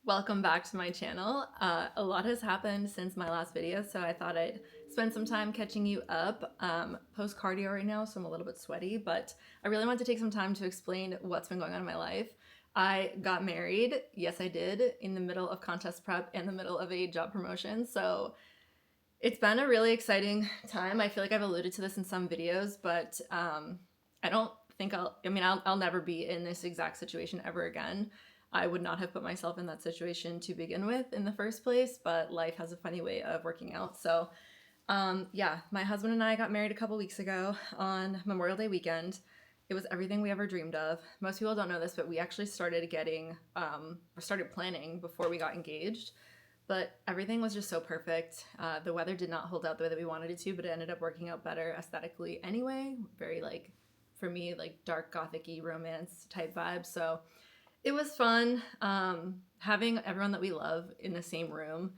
Welcome back to my channel. A lot has happened since my last video, so I thought I'd spend some time catching you up. Post cardio right now, so I'm a little bit sweaty, but I really wanted to take some time to explain what's been going on in my life. I got married, yes I did, in the middle of contest prep and the middle of a job promotion, so it's been a really exciting time. I feel like I've alluded to this in some videos, but I don't think I'll never be in this exact situation ever again. I would not have put myself in that situation to begin with in the first place, but life has a funny way of working out. So yeah, my husband and I got married a couple weeks ago on Memorial Day weekend. It was everything we ever dreamed of. Most people don't know this, but we actually started planning before we got engaged. But everything was just so perfect. The weather did not hold out the way that we wanted it to, but it ended up working out better aesthetically anyway. Very for me, dark gothic-y romance type vibes. So it was fun. Having everyone that we love in the same room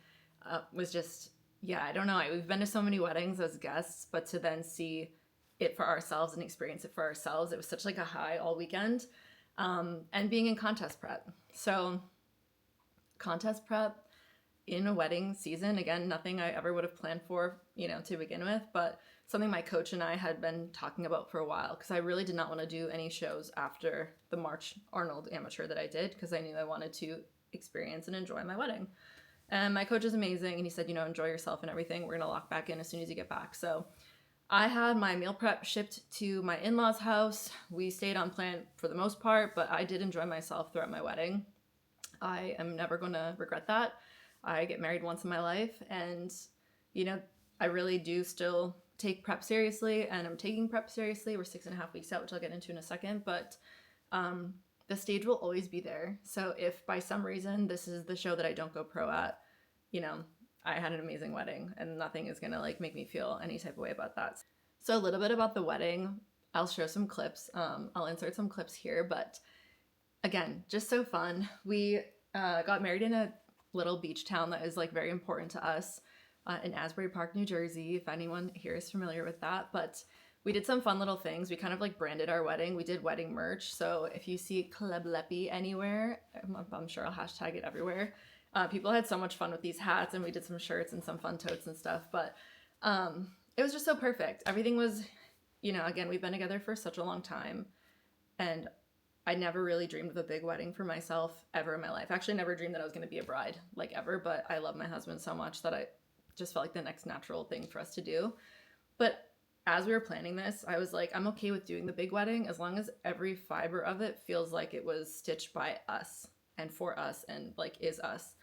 was just, yeah, I don't know. We've been to so many weddings as guests, but to then see it for ourselves and experience it for ourselves, it was such a high all weekend. And being in contest prep. So contest prep in a wedding season, again, nothing I ever would have planned for, to begin with, but something my coach and I had been talking about for a while, because I really did not want to do any shows after the March Arnold amateur that I did, because I knew I wanted to experience and enjoy my wedding. And my coach is amazing, and he said, enjoy yourself and everything. We're going to lock back in as soon as you get back. So I had my meal prep shipped to my in-laws' house. We stayed on plan for the most part, but I did enjoy myself throughout my wedding. I am never going to regret that. I get married once in my life, and I really do still take prep seriously, and I'm taking prep seriously. We're 6.5 weeks out, which I'll get into in a second, but the stage will always be there. So if by some reason this is the show that I don't go pro at, I had an amazing wedding, and nothing is gonna make me feel any type of way about that. So a little bit about the wedding. I'll show some clips. I'll insert some clips here, but again, just so fun. We got married in a little beach town that is very important to us, in Asbury Park, New Jersey, if anyone here is familiar with that. But we did some fun little things. We kind of branded our wedding. We did wedding merch. So if you see Club Leppy anywhere, I'm sure I'll hashtag it everywhere. People had so much fun with these hats, and we did some shirts and some fun totes and stuff. But it was just so perfect. Everything was, again, we've been together for such a long time, and I never really dreamed of a big wedding for myself ever in my life. Actually, never dreamed that I was going to be a bride, ever, but I love my husband so much that I just felt like the next natural thing for us to do. But as we were planning this, I was I'm okay with doing the big wedding as long as every fiber of it feels like it was stitched by us and for us and is us.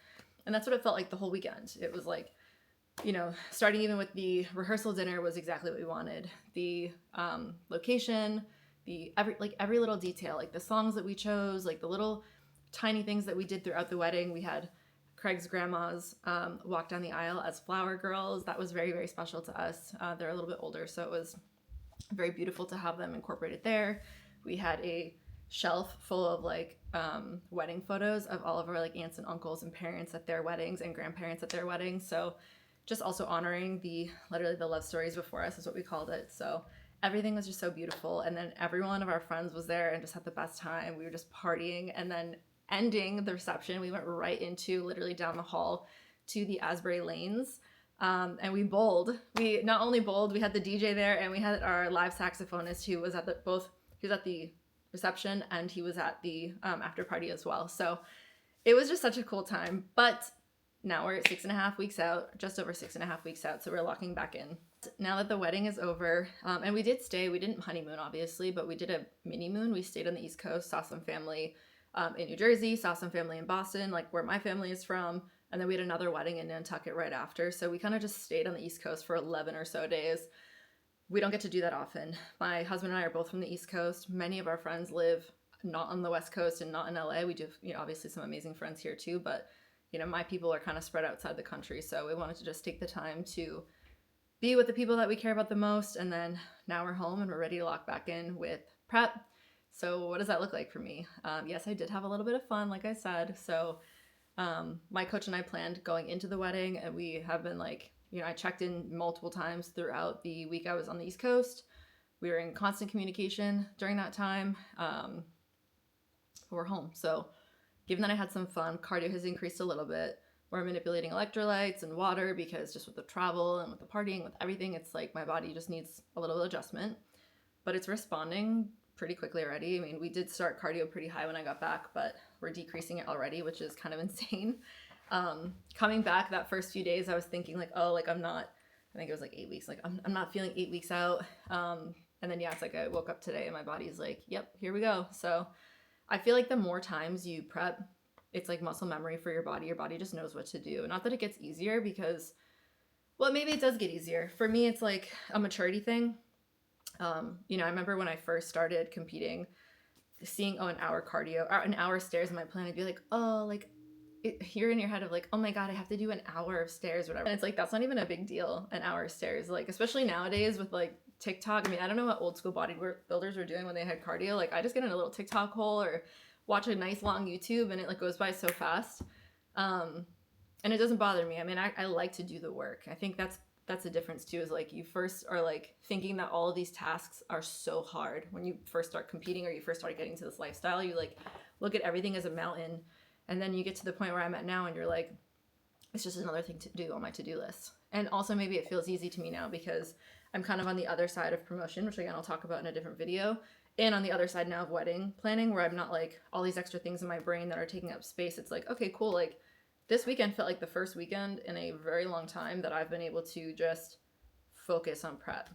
And that's what it felt like the whole weekend. It was starting even with the rehearsal dinner was exactly what we wanted. The location, every little detail, the songs that we chose, the little tiny things that we did throughout the wedding. We had Craig's grandmas walk down the aisle as flower girls. That was very, very special to us. They're a little bit older, so it was very beautiful to have them incorporated there. We had a shelf full of wedding photos of all of our aunts and uncles and parents at their weddings and grandparents at their weddings. So just also honoring literally the love stories before us is what we called it. So everything was just so beautiful. And then every one of our friends was there and just had the best time. We were just partying, and then ending the reception, we went right into literally down the hall to the Asbury Lanes. And we bowled. We not only bowled, we had the DJ there, and we had our live saxophonist who was at the reception, and he was at the after party as well. So it was just such a cool time. But now we're 6.5 weeks out, just over 6.5 weeks out. So we're locking back in. Now that the wedding is over, and we did stay, we didn't honeymoon obviously, but we did a mini moon. We stayed on the East Coast, saw some family in New Jersey, saw some family in Boston, where my family is from. And then we had another wedding in Nantucket right after. So we kind of just stayed on the East Coast for 11 or so days. We don't get to do that often. My husband and I are both from the East Coast. Many of our friends live not on the West Coast and not in LA. We do, obviously some amazing friends here too, but my people are kind of spread outside the country. So we wanted to just take the time to be with the people that we care about the most. And then now we're home and we're ready to lock back in with prep. So what does that look like for me? Yes, I did have a little bit of fun, like I said. So my coach and I planned going into the wedding, and we have been I checked in multiple times throughout the week I was on the East Coast. We were in constant communication during that time. We're home. So given that I had some fun, cardio has increased a little bit. We're manipulating electrolytes and water because just with the travel and with the partying, with everything, it's like my body just needs a little adjustment. But it's responding pretty quickly already. I mean, we did start cardio pretty high when I got back, but we're decreasing it already, which is kind of insane. Coming back that first few days, I was thinking like, oh, like I'm not, I think it was like 8 weeks, like I'm not feeling 8 weeks out. And then, yeah, it's like I woke up today and my body's like, yep, here we go. So I feel like the more times you prep, it's like muscle memory for your body. Your body just knows what to do. Not that it gets easier because, well, maybe it does get easier. For me, it's like a maturity thing. You know, I remember when I first started competing, seeing, oh, an hour cardio, or an hour stairs in my plan, I'd be like, oh, like, you're in your head of like, oh my God, I have to do an hour of stairs, whatever. And it's like, that's not even a big deal, an hour of stairs. Like, especially nowadays with like TikTok. I mean, I don't know what old school bodybuilders were doing when they had cardio. Like, I just get in a little TikTok hole or watch a nice long YouTube and it like goes by so fast. And it doesn't bother me. I mean, I like to do the work. I think that's the difference too, is like you first are like thinking that all of these tasks are so hard when you first start competing or you first start getting to this lifestyle. You like look at everything as a mountain, and then you get to the point where I'm at now and you're like, it's just another thing to do on my to-do list. And also maybe it feels easy to me now because I'm kind of on the other side of promotion, which again I'll talk about in a different video, and on the other side now of wedding planning, where I'm not like all these extra things in my brain that are taking up space. It's like, okay, cool, like this weekend felt like the first weekend in a very long time that I've been able to just focus on prep.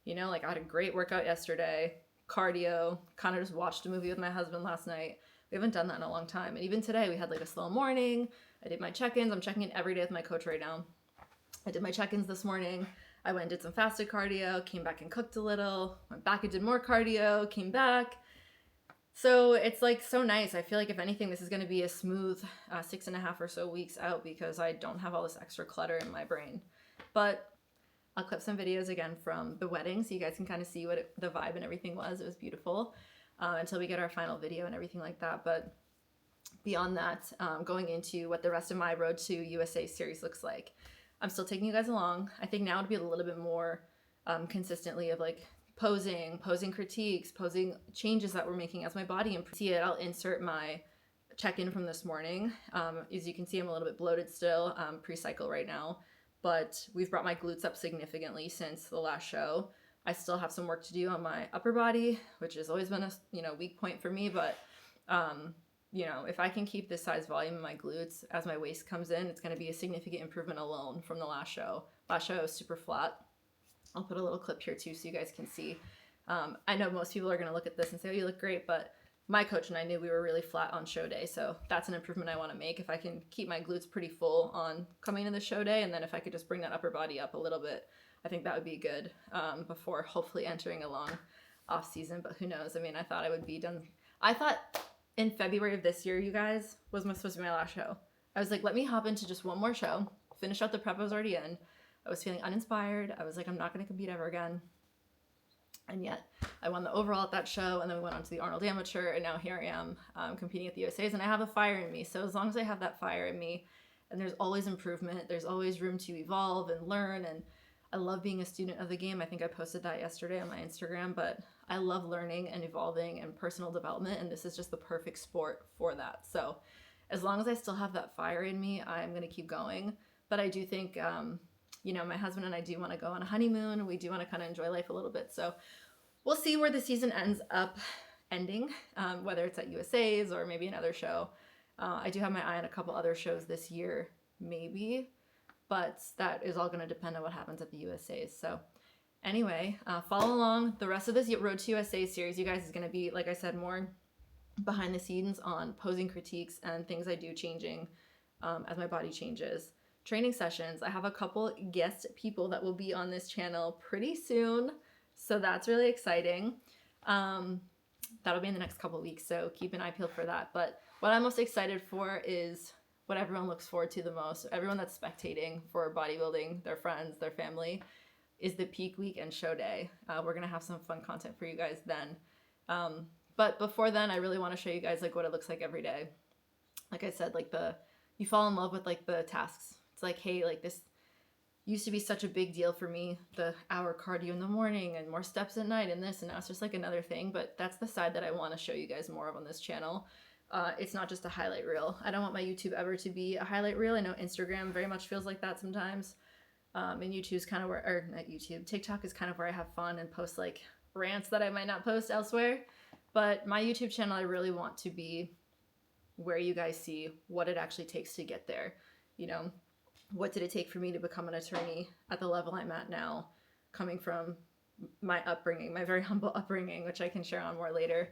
You know, like I had a great workout yesterday, cardio, kind of just watched a movie with my husband last night. We haven't done that in a long time. And even today we had like a slow morning. I did my check-ins. I'm checking in every day with my coach right now. I did my check-ins this morning. I went and did some fasted cardio, came back and cooked a little, went back and did more cardio, came back. So it's like so nice. I feel like if anything, this is going to be a smooth 6.5 or so weeks out because I don't have all this extra clutter in my brain. But I'll clip some videos again from the wedding so you guys can kind of see what the vibe and everything was. It was beautiful until we get our final video and everything like that. But beyond that, going into what the rest of my Road to USA series looks like, I'm still taking you guys along. I think now it'll be a little bit more consistently of like posing critiques, posing changes that we're making as my body improves. See it, I'll insert my check-in from this morning. As you can see, I'm a little bit bloated still, pre-cycle right now, but we've brought my glutes up significantly since the last show. I still have some work to do on my upper body, which has always been a weak point for me, but if I can keep this size volume in my glutes as my waist comes in, it's going to be a significant improvement alone from the last show. Last show was super flat. I'll put a little clip here too so you guys can see. I know most people are going to look at this and say, oh, you look great, but my coach and I knew we were really flat on show day. So that's an improvement I want to make. If I can keep my glutes pretty full on coming into the show day, and then if I could just bring that upper body up a little bit, I think that would be good before hopefully entering a long off season. But who knows? I mean, I thought I would be done. I thought in February of this year, you guys, was supposed to be my last show. I was like, let me hop into just one more show, finish out the prep I was already in. I was feeling uninspired. I was like, I'm not going to compete ever again. And yet I won the overall at that show, and then we went on to the Arnold Amateur, and now here I am competing at the USAs, and I have a fire in me. So as long as I have that fire in me, and there's always improvement, there's always room to evolve and learn, and I love being a student of the game. I think I posted that yesterday on my Instagram, but I love learning and evolving and personal development, and this is just the perfect sport for that. So as long as I still have that fire in me, I'm going to keep going. But I do think my husband and I do want to go on a honeymoon. We do want to kind of enjoy life a little bit. So we'll see where the season ends up ending, whether it's at USA's or maybe another show. I do have my eye on a couple other shows this year, maybe, but that is all going to depend on what happens at the USA's. So anyway, follow along. The rest of this Road to USA series, you guys, is going to be, like I said, more behind the scenes on posing critiques and things I do changing as my body changes. Training sessions. I have a couple guest people that will be on this channel pretty soon, so that's really exciting. That'll be in the next couple weeks, so keep an eye peeled for that. But what I'm most excited for is what everyone looks forward to the most. Everyone that's spectating for bodybuilding, their friends, their family, is the peak week and show day. We're gonna have some fun content for you guys then. But before then, I really want to show you guys like what it looks like every day. Like I said, like you fall in love with like the tasks. It's like, hey, like this used to be such a big deal for me, the hour cardio in the morning and more steps at night and this, and now it's just like another thing. But that's the side that I want to show you guys more of on this channel. it's not just a highlight reel. I don't want my YouTube ever to be a highlight reel. I know Instagram very much feels like that sometimes. And YouTube's kind of where, or not YouTube, TikTok is kind of where I have fun and post like rants that I might not post elsewhere. But my YouTube channel, I really want to be where you guys see what it actually takes to get there. You know, what did it take for me to become an attorney at the level I'm at now, coming from my upbringing, my very humble upbringing, which I can share on more later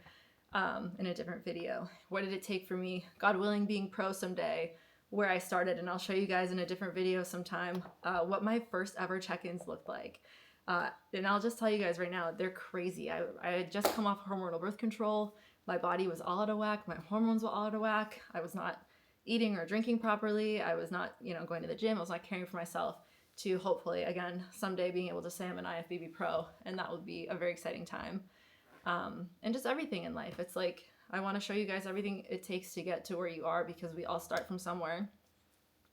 in a different video. What did it take for me, God willing, being pro someday, where I started, and I'll show you guys in a different video sometime what my first ever check-ins looked like. And I'll just tell you guys right now, they're crazy. I had just come off hormonal birth control. My body was all out of whack. My hormones were all out of whack. I was not eating or drinking properly. I was not, you know, going to the gym. I was not caring for myself, to hopefully, again, someday being able to say I'm an IFBB pro, and that would be a very exciting time. And just everything in life. It's like, I want to show you guys everything it takes to get to where you are, because we all start from somewhere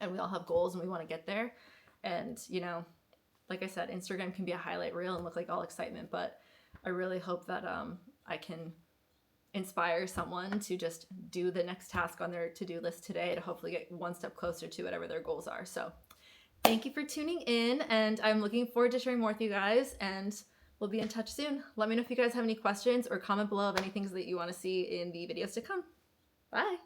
and we all have goals and we want to get there. And, you know, like I said, Instagram can be a highlight reel and look like all excitement, but I really hope that I can inspire someone to just do the next task on their to-do list today to hopefully get one step closer to whatever their goals are. So thank you for tuning in, and I'm looking forward to sharing more with you guys, and we'll be in touch soon. Let me know if you guys have any questions, or comment below of any things that you want to see in the videos to come. Bye.